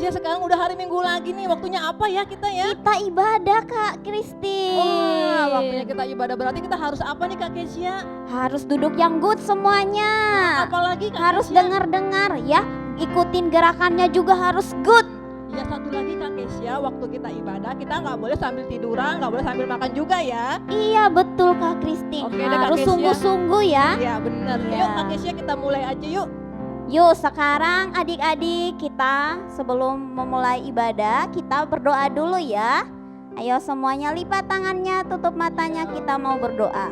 Sekarang udah hari Minggu lagi nih, waktunya apa ya kita ya? Kita ibadah Kak Kristi. Wah, waktunya kita ibadah, berarti kita harus apa nih Kak Kesia? Harus duduk yang good semuanya. Apalagi Kak harus Kesia? dengar-dengar ya, ikutin gerakannya juga harus good. Ya satu lagi Kak Kesia, waktu kita ibadah kita nggak boleh sambil tiduran, nggak boleh sambil makan juga ya. Iya betul Kak Kristi, harus sungguh-sungguh ya. Iya benar, ya. Yuk Kak Kesia kita mulai aja yuk. Yuk sekarang adik-adik kita sebelum memulai ibadah kita berdoa dulu ya. Ayo semuanya lipat tangannya, tutup matanya, kita mau berdoa.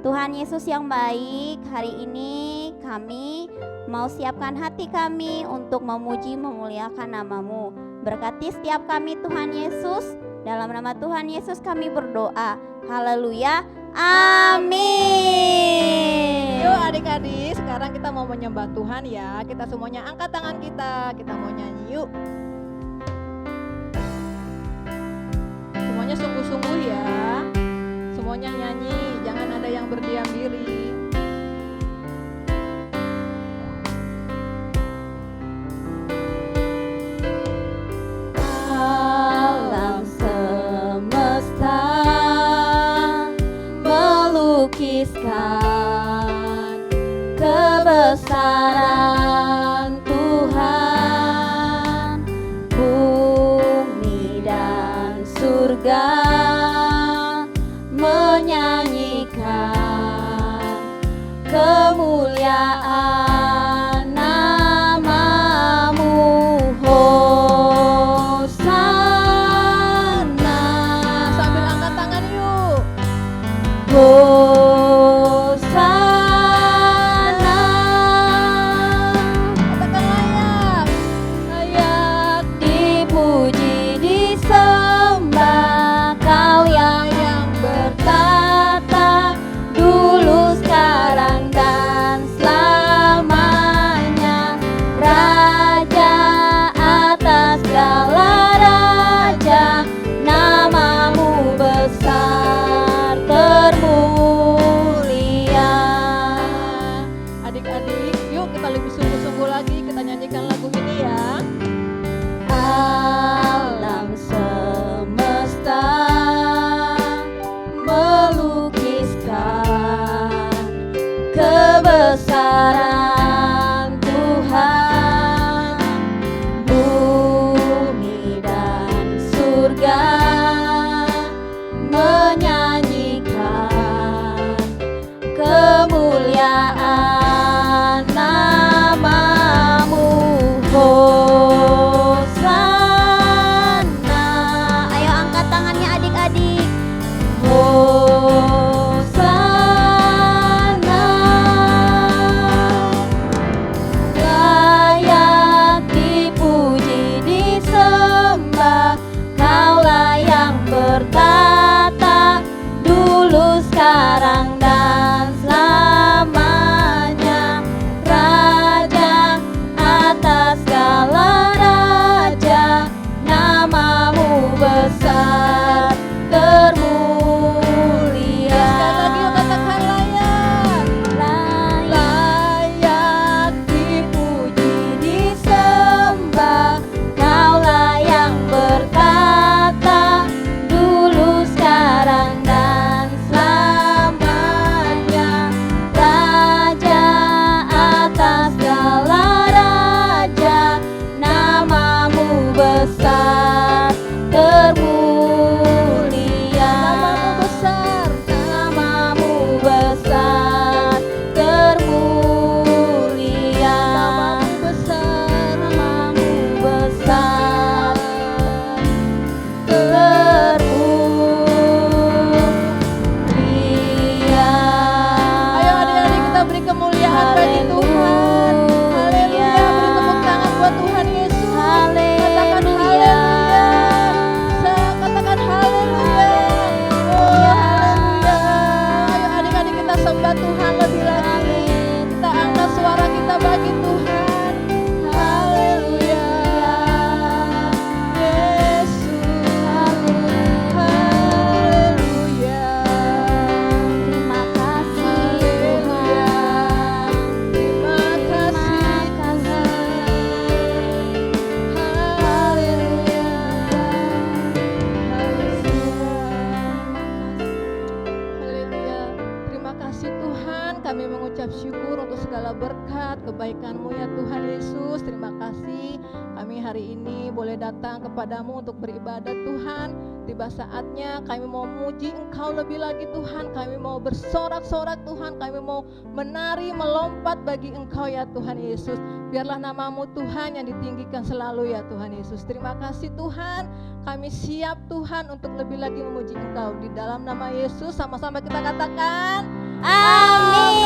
Tuhan Yesus yang baik, hari ini kami mau siapkan hati kami untuk memuji memuliakan nama-Mu. Berkati setiap kami Tuhan Yesus, dalam nama Tuhan Yesus kami berdoa. Haleluya, amin. Yuk adik-adik, sekarang kita mau menyembah Tuhan ya. Kita semuanya angkat tangan kita mau nyanyi yuk. Semuanya sungguh-sungguh ya. Semuanya nyanyi, jangan ada yang berdiam diri. Alam semesta melukiskan kebesaran Tuhan, bumi dan surga menyanyikan kemuliaan nama-Mu. Hosana. Sambil angkat tangan yuk. Hosana. sekarang dan selamanya. Raja atas segala raja, namamu besar termulia. Sekali lagi yuk katakan layak. Layak dipuji disembah, Kaulah yang bertata dulu sekarang dan selamanya. Raja atas segala raja, namamu besar termulia. Namamu besar. Namamu besar termulia. Namamu besar. Namamu besar termulia. Ayo adik-adik kita beri kemuliaan bagi Tuhan. Haleluya. Beri tepuk tangan buat Tuhan Yesus. Katakan haleluya. Katakan haleluya. Oh haleluya. Ayo adik-adik kita sembah Tuhan lebih lagi. Kita angkat suara kita bagi Tuhan. Haleluya. Yesus. Haleluya. Terima kasih Tuhan. Terima kasih Haleluya. Haleluya. Terima kasih Tuhan, kami mengucap syukur untuk segala berkat kebaikan-Mu ya Tuhan Yesus. Terima kasih kami hari ini boleh datang kepadamu untuk beribadat Tuhan. Tiba saatnya kami mau memuji Engkau lebih lagi Tuhan. Kami mau bersorak-sorak Tuhan. Kami mau menari, melompat bagi Engkau ya Tuhan Yesus. Biarlah namamu Tuhan yang ditinggikan selalu ya Tuhan Yesus. Terima kasih Tuhan. Kami siap Tuhan untuk lebih lagi memuji Engkau. Di dalam nama Yesus sama-sama kita katakan Amin.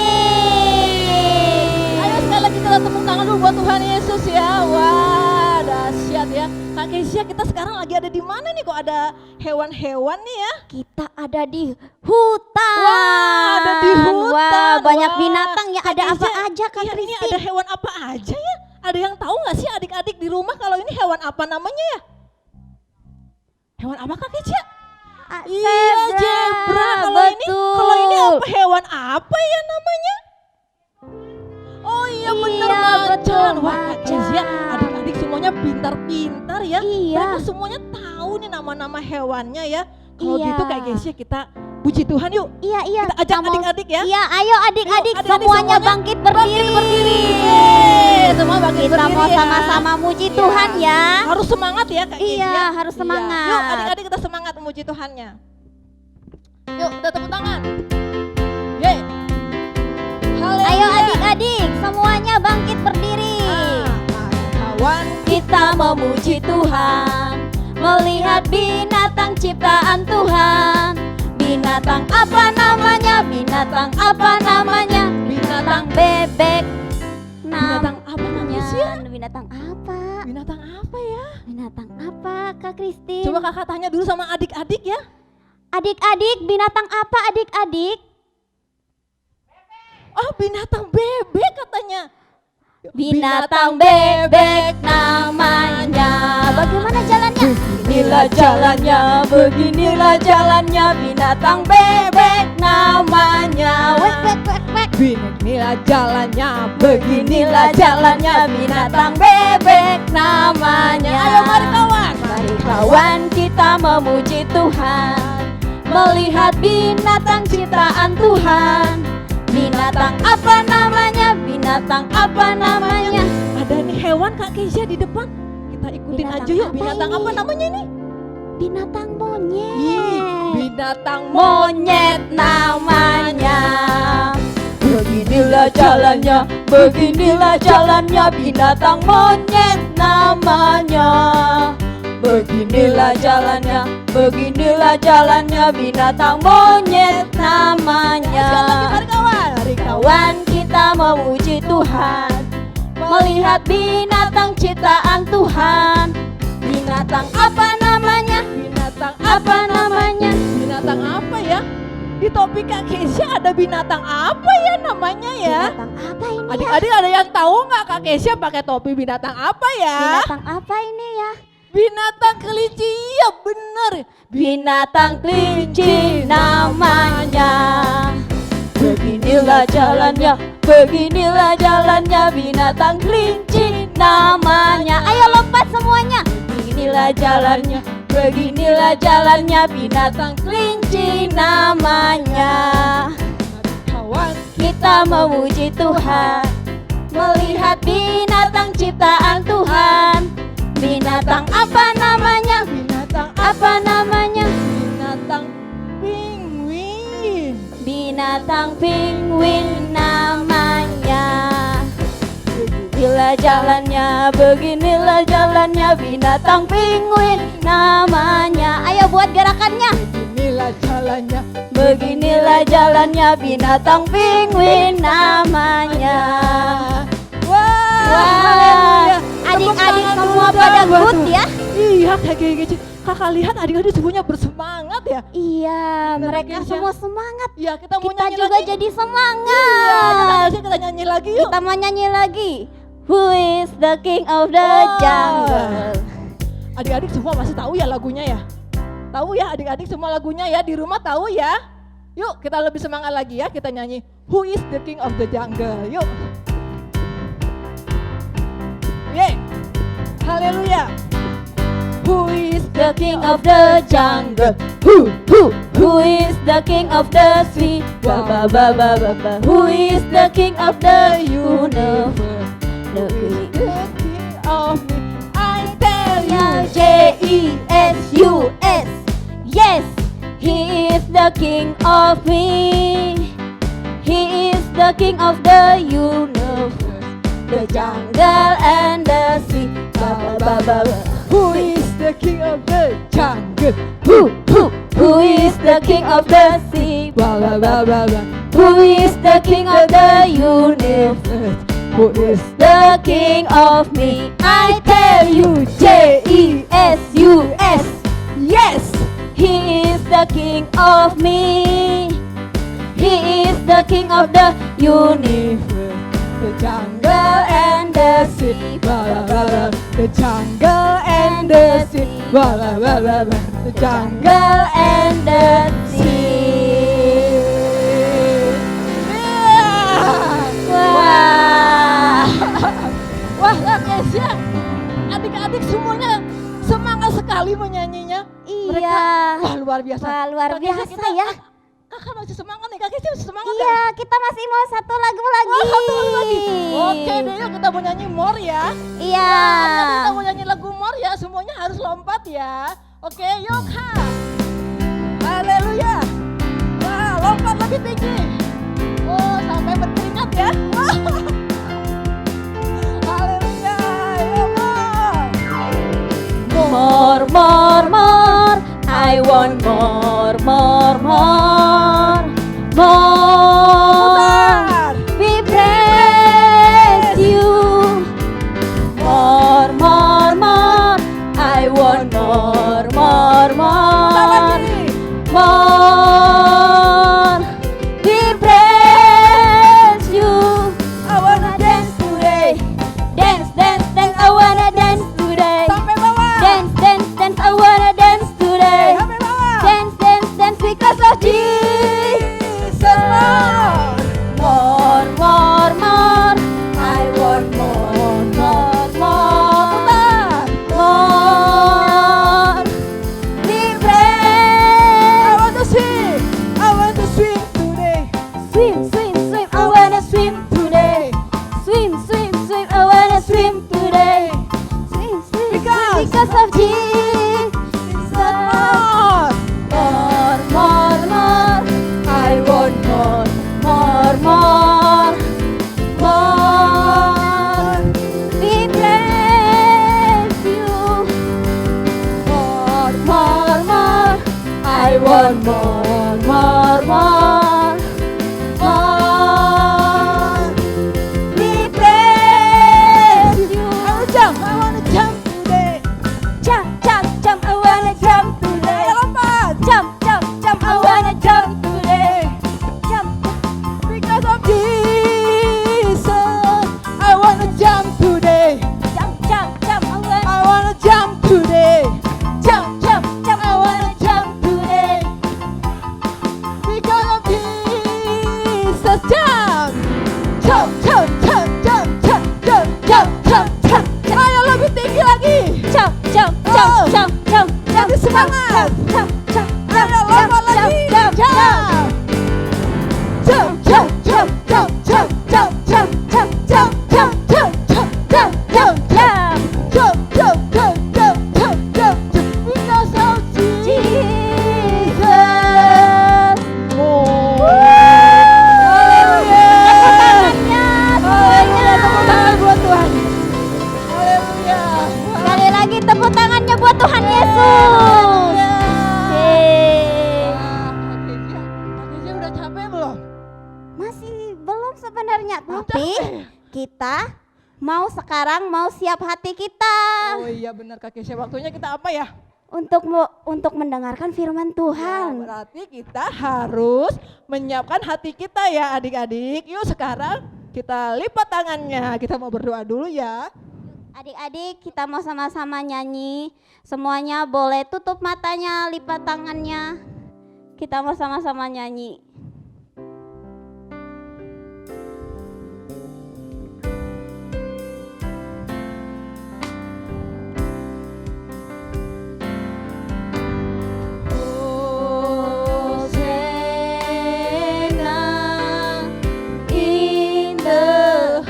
Ayo sekali lagi kita tepuk tangan dulu buat Tuhan Yesus ya. Wah dahsyat ya. Kak Kesia, kita sekarang lagi ada di mana nih? Kok ada hewan-hewan nih ya? Kita ada di hutan. Wah, ada di hutan. Wah, banyak Wah. binatang ya. Ada Kak apa Kesia, aja Kak iya, ini Kristi? ada hewan apa aja ya? Ada yang tahu nggak sih adik-adik di rumah kalau ini hewan apa namanya ya? Hewan apa Kak Kesia? Iya, zebra. Kalau ini apa hewan apa ya namanya? Oh iya bener Iya, macan. betul, Wah Kak Kezia, macan. adik-adik semuanya pintar-pintar ya. Iya. Mereka semuanya tahu nih nama-nama hewannya ya. Kalau Iya. gitu Kak Kezia kita puji Tuhan yuk. Iya, iya. Kita ajak Kamu- adik-adik ya. Iya, ayo adik-adik Yuk, adik-adik semuanya semuanya bangkit berdiri. Yeay, semua bangkit Kita berdiri mau ya. sama-sama muji Iya. Tuhan ya. Harus semangat ya Kak Kezia. Iya, harus semangat. Yuk adik-adik kita semangat memuji Tuhannya. Yuk kita tepuk tangan. Yeay. Haleluya. Ayo adik-adik semuanya bangkit berdiri. Kawan Kita memuji Tuhan, melihat binatang ciptaan Tuhan. Binatang apa namanya? Binatang apa namanya? Binatang bebek. Binatang apa namanya sih ya? Binatang apa? Binatang apa ya? Binatang apa Kak Kristi? Coba kakak tanya dulu sama adik-adik ya. Adik-adik, binatang apa adik-adik? Oh binatang bebek katanya. Binatang bebek namanya. Bagaimana jalannya? Beginilah jalannya, beginilah jalannya, binatang bebek namanya. Wek wek wek wek. Beginilah jalannya, beginilah jalannya, binatang bebek namanya. Ayo mari kawan. Mari kawan kita memuji Tuhan, melihat binatang ciptaan Tuhan. Binatang apa namanya? Binatang apa namanya? Ada nih hewan Kak Kezia di depan. Kita ikutin Binatang aja yuk. apa Binatang ini? apa namanya ini? Binatang monyet. Binatang monyet namanya. Beginilah jalannya, beginilah jalannya, binatang monyet namanya. Beginilah jalannya, beginilah jalannya, binatang monyet namanya. Sekali lagi mari kawan. Mari Kawan kita memuji Tuhan, melihat binatang ciptaan Tuhan. Binatang apa namanya? Binatang Apa namanya? Binatang apa ya? Di topi Kak Kesya ada binatang apa ya namanya ya? Binatang apa ini ya? Adik-adik ada yang tahu nggak Kak Kesya pakai topi binatang apa ya? Binatang apa ini ya? Binatang kelinci, iya bener. Binatang kelinci namanya. Beginilah jalannya, beginilah jalannya, binatang kelinci namanya. Ayo lompat semuanya. Beginilah jalannya, beginilah jalannya, binatang kelinci namanya. Kawan, Kita memuji Tuhan, melihat binatang ciptaan Tuhan. Binatang apa namanya? binatang Apa namanya? Binatang penguin. Binatang penguin namanya. Beginilah jalannya, beginilah jalannya, binatang penguin namanya. Ayo buat gerakannya. Inilah jalannya. Beginilah jalannya, binatang penguin namanya. Wah, Wah, adik-adik semua pada good ya? Iya, kayak gini. Kakak lihat adik-adik semuanya bersemangat ya. Iya, Bener, mereka Kesya. semua semangat. Iya, kita mau Kita nyanyi juga lagi. jadi Iya, semangat. kita nyanyi lagi yuk. Kita mau nyanyi lagi. Who is the king of the Wah. jungle? Adik-adik semua masih tahu ya lagunya ya? Tahu ya adik-adik semua lagunya ya, di rumah tahu ya? Yuk kita lebih semangat lagi ya, kita nyanyi Who is the king of the jungle? Yuk. Yeay. Haleluya. Who is The king of the jungle. Who is the king of the sea? Ba ba ba ba ba ba. Who is the king of the universe? The king. the king of me? I tell you. J-E-S-U-S. Yes, he is the king of me. He is the king of the universe, the jungle and the sea. Ba ba ba ba ba. Who is the king of the jungle? Who is the king of the sea? Ba ba ba ba ba. Who is the king of the universe? Who is The king of me. I tell you, J-E-S-U-S. Yes, he is the king of me. He is the king of the universe, the jungle and the sea. Ba ba ba. The jungle and the sea. Ba ba ba ba ba. The jungle. Jungle and the sea. Wah. Wah, Kak Kesya, adik-adik semuanya semangat sekali menyanyinya. Iya. Wah, luar biasa. Wah, luar Kak Kesya, biasa ya. Kakak masih semangat nih, Kak Kesya masih semangat Iya, kita masih mau satu lagu lagi. Wah, satu kali lagi. Oke deh, yuk kita mau nyanyi more ya. Iya. Karena kita mau nyanyi lagu more ya, semuanya harus lompat ya. Oke, yuk Kak. Haleluya. Wah, lompat lebih tinggi. Oh, sampai berkeringat ya. Wah. Haleluya. Yuk, more. More, more, more. I want more, more, more. More. Putar. We praise you. More, more, more. I want more, more, Putar more. lagi. More. We praise you. I wanna dance today. Dance, dance, dance. I wanna dance today. Sampai bawah. Dance, dance, dance. I wanna dance today. Sampai bawah. Dance, dance, dance because of Jesus. More, more, more. I want more, more, more. More. We praise. I want to swim. I want to swim today. Swim, swim, swim. I wanna swim today. Swim, swim, swim. I wanna swim today. Swim, swim, swim because of Jesus. More. More, more, more. I want more, more, more. More. We praise you. More, more, more. I want more, more, more. More. Yesus, jump. Jump, jump, jump, jump, jump, jump, jump, jump, jump. Ayo lebih tinggi lagi. Jump, jump, Oh. jump, jump, jump, Jadi semangat. jump, jump, Ayo lompat lagi. jump, Jump. Jump, jump, jump, jump, jump, jump, jump, jump, jump, jump, jump, jump, jump, jump, jump. jump, jump, jump, jump, jump, jump, jump. Because of Jesus. Oh. Haleluya. Haleluya. Tepuk tangan buat Tuhan. Haleluya. Sekali lagi tepuk tangannya buat Tuhan Yesus. Yeay. Kak Keja udah capek belum? Masih belum sebenarnya, Belum tapi capek. kita mau sekarang mau siap hati kita Oh iya benar Kak Keja, waktunya kita apa ya? untuk mendengarkan firman Ya, Tuhan. berarti kita harus menyiapkan hati kita ya adik-adik. Yuk sekarang kita lipat tangannya, kita mau berdoa dulu ya. Adik-adik, kita mau sama-sama nyanyi. Semuanya boleh tutup matanya, lipat tangannya. Kita mau sama-sama nyanyi. Hosanna in the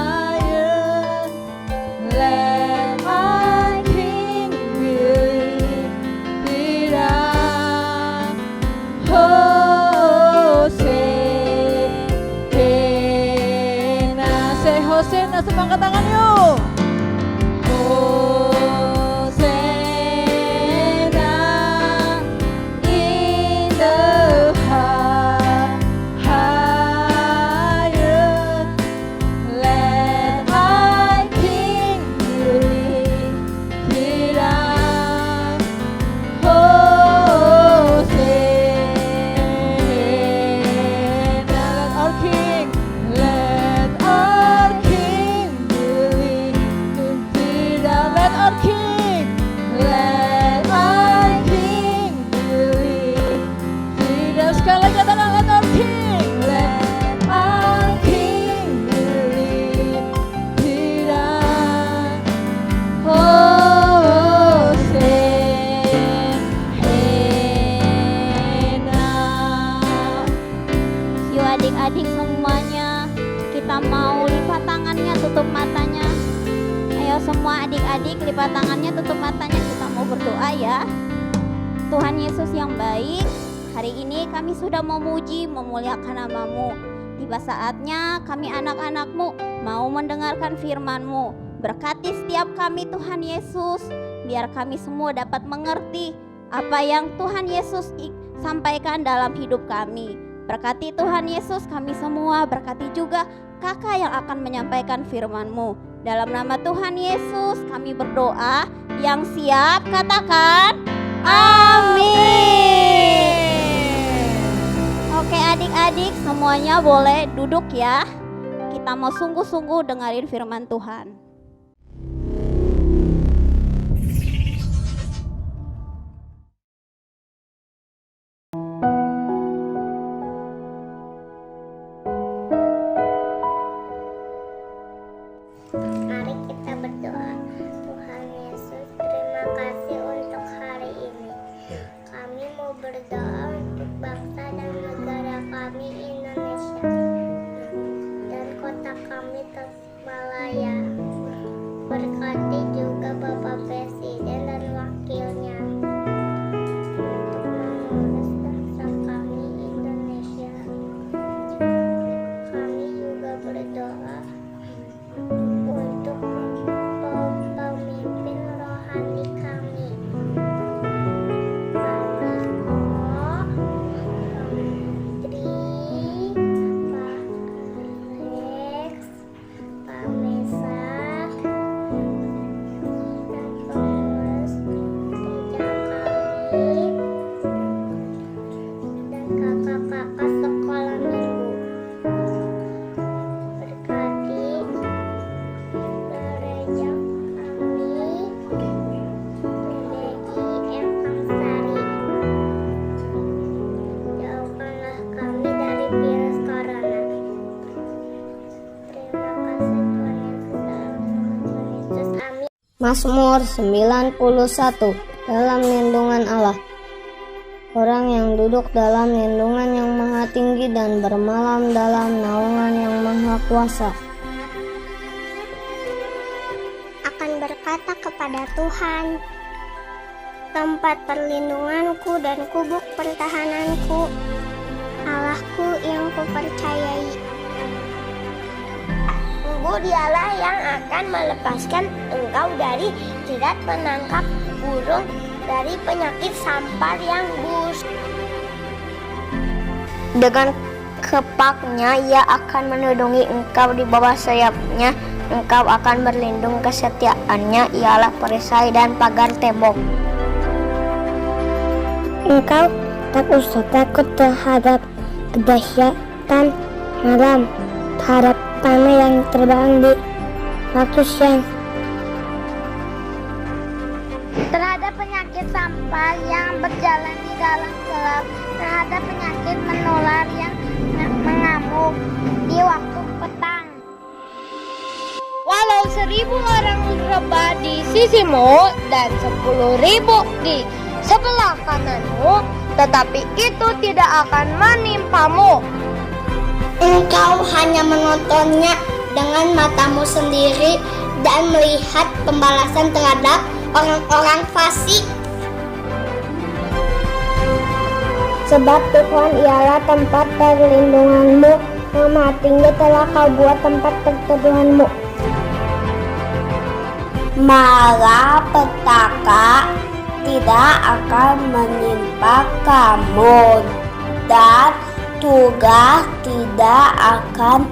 highest, let our King be lifted up. Hosanna, say Hosanna, semangat tangan yuk. Hosanna in the highest, let our King be lifted up. Hosanna, let our King be lifted up. Let our King, let our King be lifted up. Sekali lagi katakan let our King, let our King be lifted up. Hosanna. Yuk adik-adik semuanya, kita mau lipat tangannya, tutup matanya. Ayo semua adik-adik lipat tangannya, tutup matanya, kita mau berdoa ya. Tuhan Yesus yang baik, hari ini kami sudah memuji, memuliakan nama-Mu. Tiba saatnya kami anak-anak-Mu mau mendengarkan firman-Mu. Berkati setiap kami Tuhan Yesus, biar kami semua dapat mengerti apa yang Tuhan Yesus sampaikan dalam hidup kami. Berkati Tuhan Yesus kami semua, berkati juga kakak yang akan menyampaikan firman-Mu. Dalam nama Tuhan Yesus kami berdoa. Yang siap katakan amin. Oke adik-adik semuanya boleh duduk ya. Kita mau sungguh-sungguh dengerin firman Tuhan. Mari kita berdoa. Tuhan Yesus, terima kasih untuk hari ini. Kami mau berdoa untuk bangsa dan negara kami Indonesia dan kota kami Tasikmalaya. Berkati juga Bapak Presiden dan wakilnya untuk mengurus bangsa kami Indonesia. Kami juga berdoa untuk pemimpin rohani kami, Pak Niko, Pak Menteri, Pak Alex, Pak Mesa, dan pengurus gereja kami, dan kakak-kakak sekolah minggu. Berkati gereja kami, GBI Empang Sari, Jawa Mazmur 91. Dalam lindungan Allah. Orang yang duduk dalam lindungan yang maha tinggi dan bermalam dalam naungan yang maha kuasa akan berkata kepada Tuhan, tempat perlindunganku dan kubuk pertahananku, Allahku yang kupercayai. Sungguh dialah yang akan melepaskan engkau dari jerat penangkap burung, dari penyakit sampar yang busuk. Dengan kepaknya ia akan melindungi engkau, di bawah sayapnya engkau akan berlindung. Kesetiaannya ialah perisai dan pagar tembok. Engkau tak usah takut terhadap kedahsyatan malam, terhadap panah yang terbang di waktu siang, terhadap penyakit sampar yang berjalan di dalam gelap, terhadap penyakit menular yang mengamuk di waktu petang. Walau 1.000 orang rebah di sisimu dan 10.000 di sebelah kananmu, tetapi itu tidak akan menimpamu. Engkau hanya menontonnya dengan matamu sendiri dan melihat pembalasan terhadap orang-orang fasik. Sebab Tuhan ialah tempat perlindunganmu, yang maha tinggi telah kau buat tempat perteduhanmu. Malapetaka tidak akan menimpa kamu, dan tugas tidak akan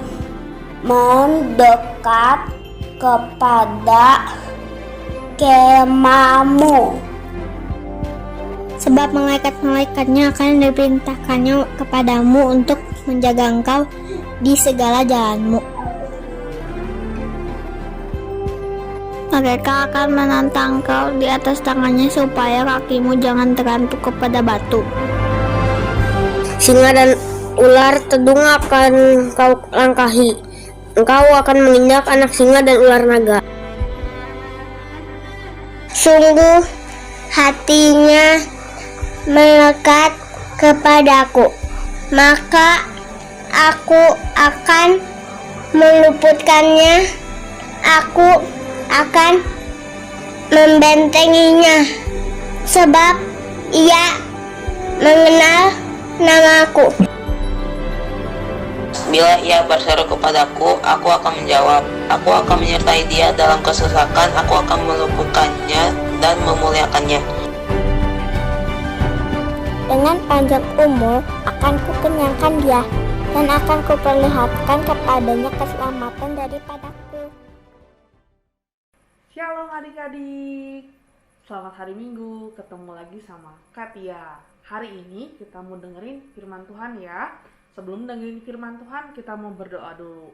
mendekat kepada kemahmu. Sebab malaikat-malaikatnya akan diperintahkannya kepadamu untuk menjaga engkau di segala jalanmu. Mereka akan menantang kau di atas tangannya supaya kakimu jangan terantuk kepada batu. Singa dan ular tedung akan kau langkahi. Engkau akan menginjak anak singa dan ular naga. Sungguh hatinya melekat kepadaku, maka aku akan meluputkannya. Aku akan membentenginya, sebab ia mengenal namaku. Bila ia berseru kepadaku, aku akan menjawab. Aku akan menyertai dia dalam kesesakan. Aku akan meluputkannya dan memuliakannya. Dengan panjang umur akan kukenyangkan dia, dan akan kuperlihatkan kepadanya keselamatan daripadaku. Shalom adik-adik, selamat hari Minggu, ketemu lagi sama Katia. Hari ini kita mau dengerin firman Tuhan ya. Sebelum dengerin firman Tuhan, kita mau berdoa dulu.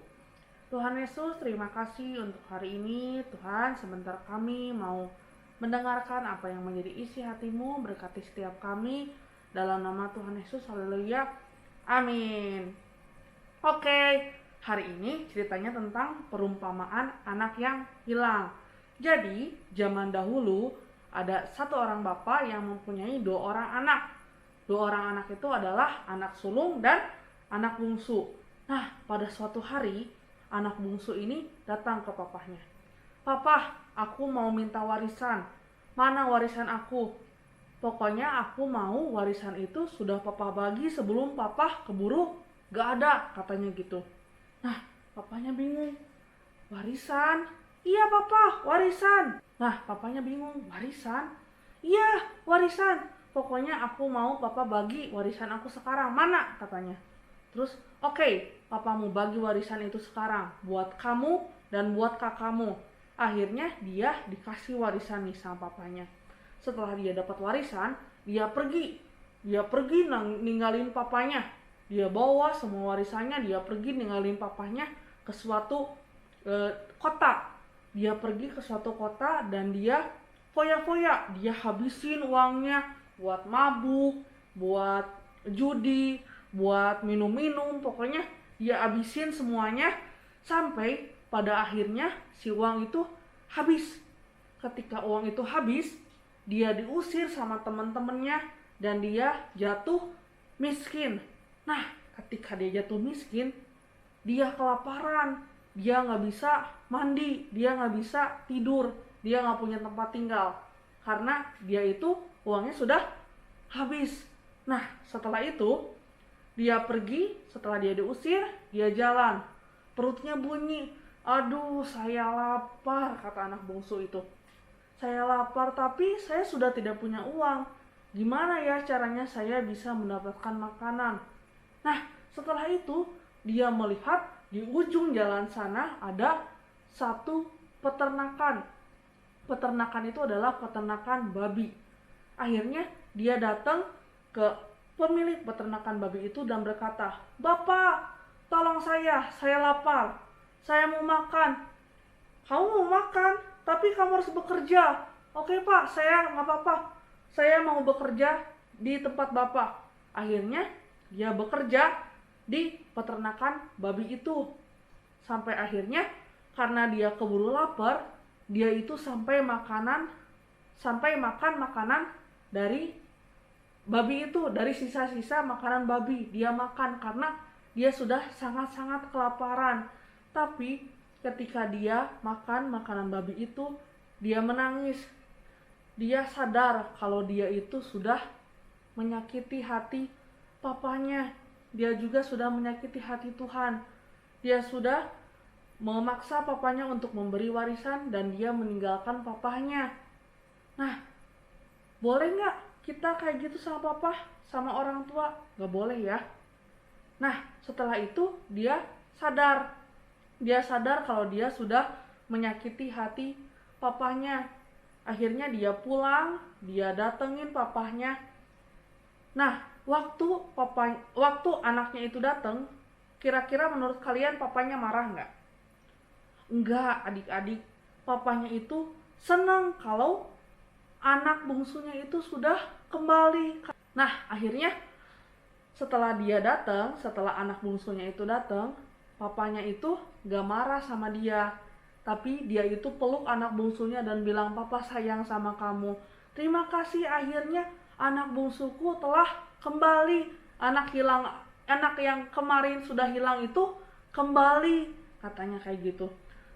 Tuhan Yesus, terima kasih untuk hari ini. Tuhan, sebentar kami mau mendengarkan apa yang menjadi isi hatimu, berkati setiap kami. Dalam nama Tuhan Yesus, haleluya, amin. Oke, hari ini ceritanya tentang perumpamaan anak yang hilang. Jadi, zaman dahulu ada satu orang bapak yang mempunyai 2 orang anak. 2 orang anak itu adalah anak sulung dan anak bungsu. Nah, pada suatu hari, anak bungsu ini datang ke papahnya. Papa, aku mau minta warisan. Mana warisan aku? Pokoknya aku mau warisan itu sudah papa bagi sebelum papa keburu gak ada, katanya gitu. Nah, papanya bingung. Warisan? Iya papa, warisan. Nah, papanya bingung, warisan? Iya, warisan. Pokoknya aku mau papa bagi warisan aku sekarang. Mana? Katanya. Terus, oke, papa mau bagi warisan itu sekarang. Buat kamu dan buat kakakmu. Akhirnya dia dikasih warisan nih sama papanya. Setelah dia dapat warisan, dia pergi. Dia pergi ninggalin papanya. Dia bawa semua warisannya, dia pergi ninggalin papanya ke suatu kota. Dia pergi ke suatu kota dan dia foya-foya. Dia habisin uangnya buat mabuk, buat judi, buat minum-minum. Pokoknya dia habisin semuanya sampai pada akhirnya si uang itu habis. ketika uang itu habis, dia diusir sama teman-temannya dan dia jatuh miskin. Nah, ketika dia jatuh miskin, dia kelaparan, dia nggak bisa mandi, dia nggak bisa tidur, dia nggak punya tempat tinggal karena dia itu uangnya sudah habis. Nah, setelah itu dia pergi, setelah dia diusir, dia jalan, perutnya bunyi, aduh saya lapar, kata anak bungsu itu. Saya lapar tapi saya sudah tidak punya uang, gimana ya caranya saya bisa mendapatkan makanan. Nah, setelah itu dia melihat di ujung jalan sana ada satu peternakan. Peternakan itu adalah peternakan babi. Akhirnya dia datang ke pemilik peternakan babi itu dan berkata, "Bapak, tolong saya lapar. Saya mau makan." "Kamu mau makan? Tapi kamu harus bekerja." "Oke Pak, saya nggak apa-apa. Saya mau bekerja di tempat Bapak." Akhirnya dia bekerja di peternakan babi itu. Sampai akhirnya karena dia keburu lapar, dia itu sampai makan makanan dari babi itu, dari sisa-sisa makanan babi. Dia makan karena dia sudah sangat-sangat kelaparan. Tapi ketika dia makan makanan babi itu, dia menangis. Dia sadar kalau dia itu sudah menyakiti hati papanya. Dia juga sudah menyakiti hati Tuhan. Dia sudah memaksa papanya untuk memberi warisan dan dia meninggalkan papanya. Nah, boleh nggak kita kayak gitu sama papa, sama orang tua? Nggak boleh ya. Nah, setelah itu dia sadar. Dia sadar kalau dia sudah menyakiti hati papanya. Akhirnya dia pulang, dia datengin papanya. Nah, waktu anaknya itu datang, kira-kira menurut kalian papanya marah nggak? Enggak, adik-adik. Papanya itu senang kalau anak bungsunya itu sudah kembali. Nah, akhirnya setelah anak bungsunya itu datang, papanya itu gak marah sama dia. Tapi dia itu peluk anak bungsunya dan bilang, "Papa sayang sama kamu. Terima kasih, akhirnya anak bungsuku telah kembali. Anak yang kemarin sudah hilang itu kembali," katanya kayak gitu.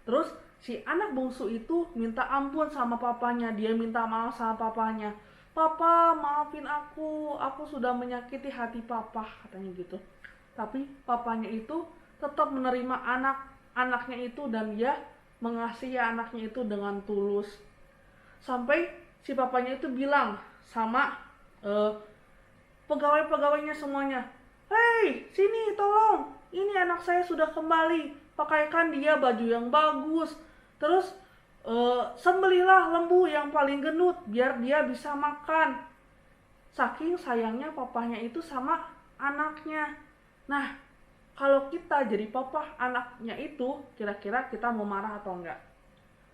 Terus si anak bungsu itu minta ampun sama papanya, dia minta maaf sama papanya. "Papa, maafin aku sudah menyakiti hati papa," katanya gitu. Tapi papanya itu tetap menerima anaknya itu dan dia mengasihi anaknya itu dengan tulus. Sampai si papanya itu bilang sama pegawai-pegawainya semuanya, "Hei, sini tolong, ini anak saya sudah kembali. Pakaikan dia baju yang bagus. Terus sembelihlah lembu yang paling gendut biar dia bisa makan." Saking sayangnya papanya itu sama anaknya. Nah, kalau kita jadi papa anaknya itu, kira-kira kita mau marah atau enggak?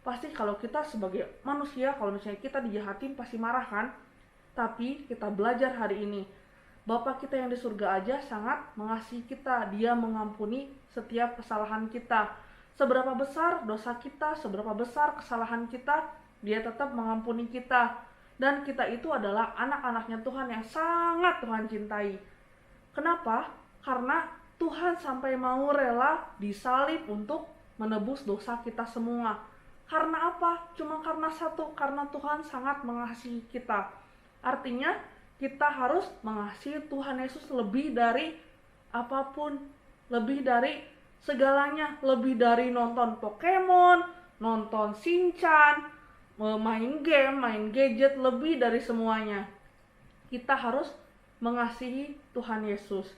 Pasti kalau kita sebagai manusia, kalau misalnya kita dijahatin pasti marah kan? Tapi kita belajar hari ini, Bapa kita yang di surga aja sangat mengasihi kita. Dia mengampuni setiap kesalahan kita. Seberapa besar dosa kita, seberapa besar kesalahan kita, Dia tetap mengampuni kita. Dan kita itu adalah anak-anaknya Tuhan yang sangat Tuhan cintai. Kenapa? Karena Tuhan sampai mau rela disalib untuk menebus dosa kita semua. Karena apa? Cuma karena satu, karena Tuhan sangat mengasihi kita. Artinya kita harus mengasihi Tuhan Yesus lebih dari apapun, lebih dari segalanya, lebih dari nonton Pokemon, nonton Shinchan, main game, main gadget, lebih dari semuanya. Kita harus mengasihi Tuhan Yesus.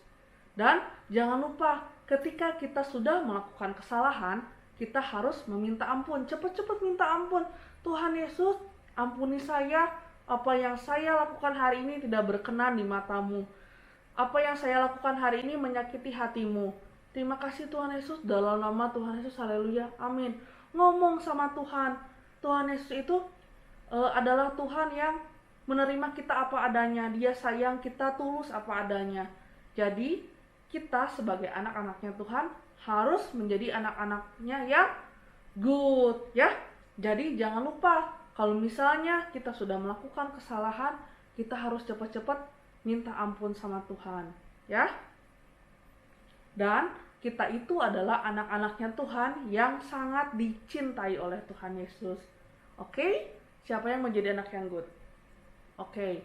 Dan jangan lupa, ketika kita sudah melakukan kesalahan, kita harus meminta ampun. Cepat-cepat minta ampun. "Tuhan Yesus, ampuni saya. Apa yang saya lakukan hari ini tidak berkenan di mata-Mu. Apa yang saya lakukan hari ini menyakiti hati-Mu. Terima kasih Tuhan Yesus, dalam nama Tuhan Yesus, haleluya, amin." Ngomong sama Tuhan. Tuhan Yesus itu adalah Tuhan yang menerima kita apa adanya. Dia sayang kita tulus apa adanya. Jadi kita sebagai anak-anaknya Tuhan harus menjadi anak-anaknya yang good ya. Jadi jangan lupa kalau misalnya kita sudah melakukan kesalahan, kita harus cepat-cepat minta ampun sama Tuhan, ya. Dan kita itu adalah anak-anaknya Tuhan yang sangat dicintai oleh Tuhan Yesus. Oke? Siapa yang menjadi anak yang good? Oke.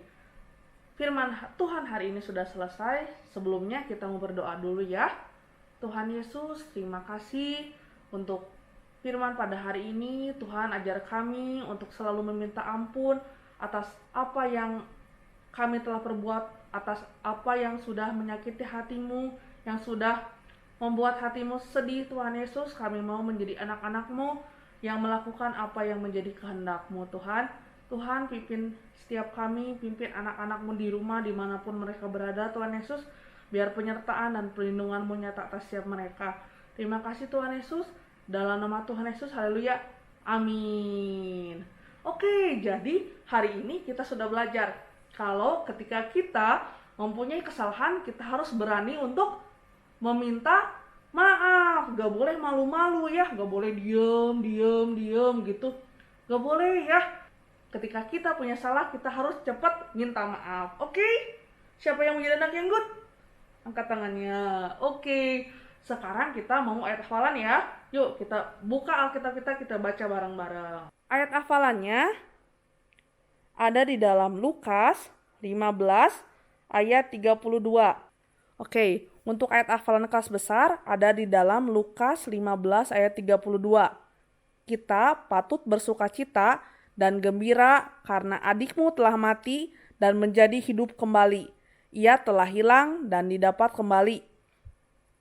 Firman Tuhan hari ini sudah selesai. Sebelumnya kita mau berdoa dulu ya. Tuhan Yesus, terima kasih untuk firman pada hari ini. Tuhan, ajar kami untuk selalu meminta ampun atas apa yang kami telah perbuat, atas apa yang sudah menyakiti hatimu, yang sudah membuat hatimu sedih. Tuhan Yesus, kami mau menjadi anak-anak-Mu yang melakukan apa yang menjadi kehendak-Mu. Tuhan, pimpin setiap kami, pimpin anak-anak-Mu di rumah dimanapun mereka berada. Tuhan Yesus, biar penyertaan dan perlindungan-Mu nyata atas setiap mereka. Terima kasih Tuhan Yesus, dalam nama Tuhan Yesus, haleluya, amin. Oke, jadi hari ini kita sudah belajar kalau ketika kita mempunyai kesalahan, kita harus berani untuk meminta maaf. Gak boleh malu-malu ya, gak boleh diem gitu, gak boleh ya. Ketika kita punya salah, kita harus cepat minta maaf. Oke? Siapa yang menjadi anak yang good? Angkat tangannya. Oke. Sekarang kita mau ayat hafalan ya. Yuk kita buka Alkitab kita baca bareng-bareng. Ayat hafalannya ada di dalam Lukas 15 ayat 32. Oke, untuk ayat hafalan kelas besar ada di dalam Lukas 15 ayat 32. Kita patut bersukacita dan gembira karena adikmu telah mati dan menjadi hidup kembali. Ia telah hilang dan didapat kembali.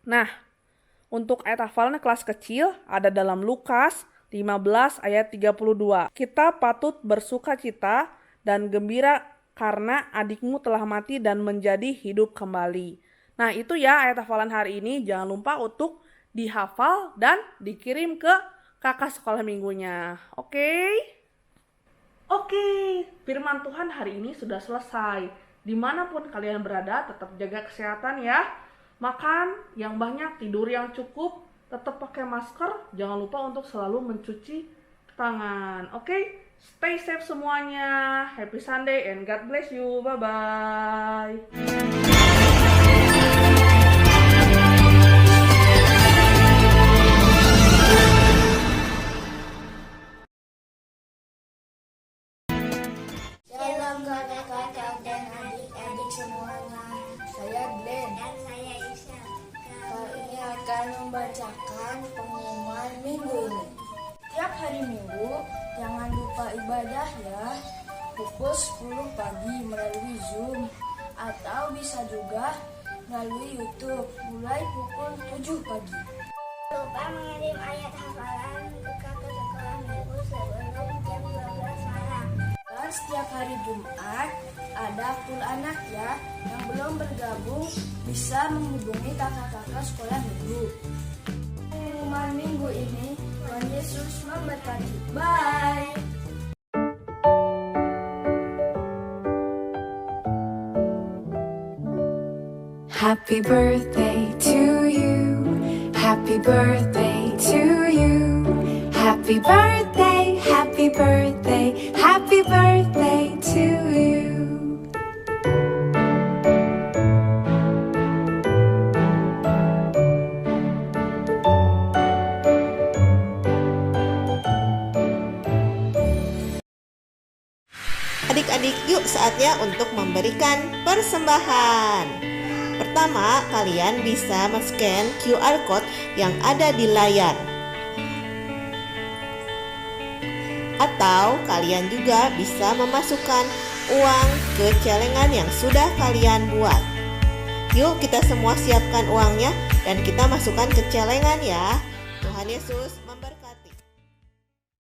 Nah, untuk ayat hafalan kelas kecil ada dalam Lukas 15 ayat 32. Kita patut bersukacita dan gembira karena adikmu telah mati dan menjadi hidup kembali. Nah, itu ya ayat hafalan hari ini. Jangan lupa untuk dihafal dan dikirim ke kakak sekolah minggunya. Oke? Oke, firman Tuhan hari ini sudah selesai. Dimanapun kalian berada, tetap jaga kesehatan ya. Makan yang banyak, tidur yang cukup, tetap pakai masker. Jangan lupa untuk selalu mencuci tangan. Oke? Stay safe semuanya. Happy Sunday and God bless you. Bye-bye. Shalom kakak-kakak dan adik-adik semuanya. Saya Glenn. Dan saya Isya. Kali ini akan membacakan pengumuman minggu ini. Tiap hari Minggu, jangan lupa ibadah ya. Pukul 10 pagi melalui Zoom. Atau bisa juga melalui YouTube mulai pukul 7 pagi. Lupa mengirim ayat hafalan ke kakak sekolah minggu sebelum jam 12 malam. Dan setiap hari Jumat ada pool anak ya. Yang belum bergabung bisa menghubungi kakak-kakak sekolah minggu. Pengumuman minggu ini, Tuhan Yesus memberkati. Bye. Happy birthday to you. Happy birthday to you. Happy birthday, happy birthday, happy birthday to you. Adik-adik, yuk saatnya untuk memberikan persembahan. Pertama, kalian bisa men-scan QR code yang ada di layar. Atau kalian juga bisa memasukkan uang ke celengan yang sudah kalian buat. Yuk kita semua siapkan uangnya dan kita masukkan ke celengan ya. Tuhan Yesus